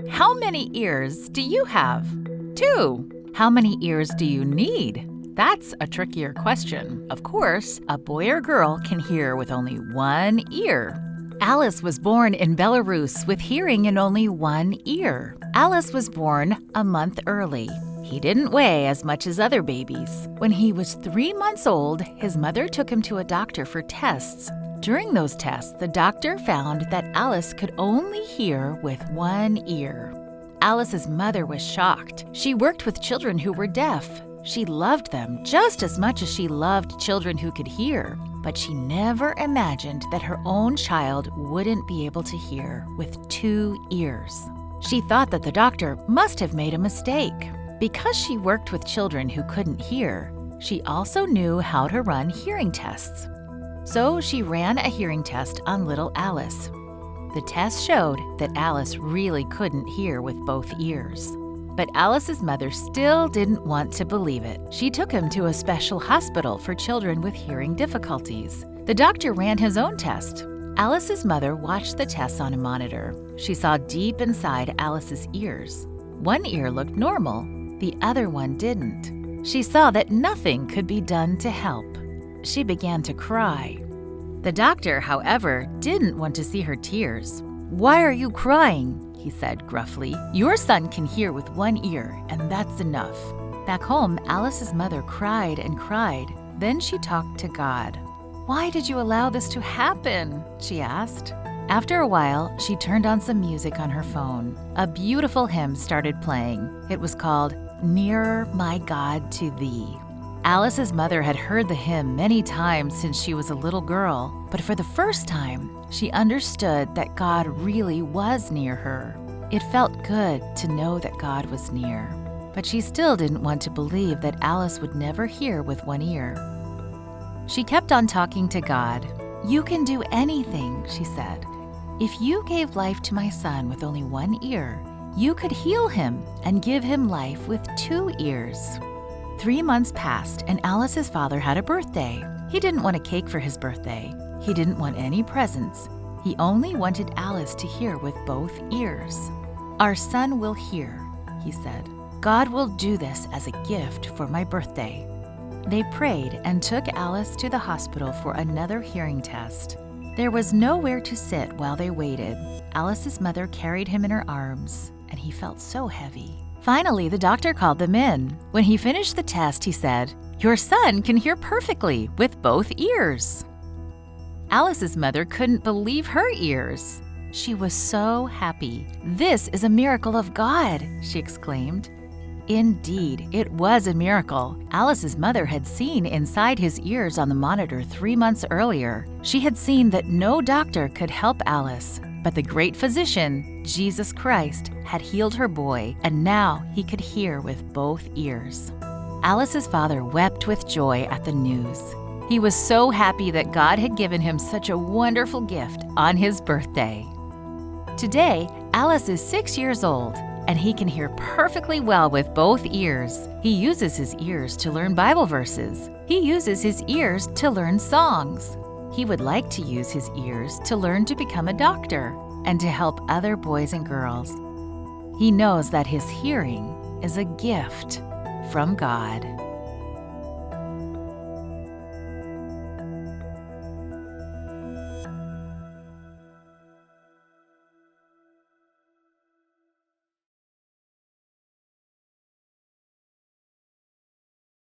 How many ears do you have? 2. How many ears do you need? That's a trickier question. Of course, a boy or girl can hear with only one ear. Alice was born in Belarus with hearing in only one ear. Alice was born a month early. He didn't weigh as much as other babies. When he was 3 months old, his mother took him to a doctor for tests. During those tests, the doctor found that Alice could only hear with one ear. Alice's mother was shocked. She worked with children who were deaf. She loved them just as much as she loved children who could hear, but she never imagined that her own child wouldn't be able to hear with 2 ears. She thought that the doctor must have made a mistake. Because she worked with children who couldn't hear, she also knew how to run hearing tests. So she ran a hearing test on little Alice. The test showed that Alice really couldn't hear with both ears. But Alice's mother still didn't want to believe it. She took him to a special hospital for children with hearing difficulties. The doctor ran his own test. Alice's mother watched the tests on a monitor. She saw deep inside Alice's ears. One ear looked normal, the other one didn't. She saw that nothing could be done to help. She began to cry. The doctor, however, didn't want to see her tears. "Why are you crying?" he said gruffly. "Your son can hear with one ear, and that's enough." Back home, Alice's mother cried and cried. Then she talked to God. "Why did you allow this to happen?" she asked. After a while, she turned on some music on her phone. A beautiful hymn started playing. It was called "Nearer, My God, to Thee." Alice's mother had heard the hymn many times since she was a little girl, but for the first time, she understood that God really was near her. It felt good to know that God was near, but she still didn't want to believe that Alice would never hear with one ear. She kept on talking to God. "You can do anything," she said. "If you gave life to my son with only one ear, you could heal him and give him life with 2 ears." 3 months passed, and Alice's father had a birthday. He didn't want a cake for his birthday. He didn't want any presents. He only wanted Alice to hear with both ears. "Our son will hear," he said. "God will do this as a gift for my birthday." They prayed and took Alice to the hospital for another hearing test. There was nowhere to sit while they waited. Alice's mother carried him in her arms, and he felt so heavy. Finally, the doctor called them in. When he finished the test, he said, "Your son can hear perfectly with both ears." Alice's mother couldn't believe her ears. She was so happy. "This is a miracle of God," she exclaimed. Indeed, it was a miracle. Alice's mother had seen inside his ears on the monitor 3 months earlier. She had seen that no doctor could help Alice, but the great physician, Jesus Christ, had healed her boy, and now he could hear with both ears. Alice's father wept with joy at the news. He was so happy that God had given him such a wonderful gift on his birthday. Today, Alice is 6 years old, and he can hear perfectly well with both ears. He uses his ears to learn Bible verses. He uses his ears to learn songs. He would like to use his ears to learn to become a doctor and to help other boys and girls. He knows that his hearing is a gift from God.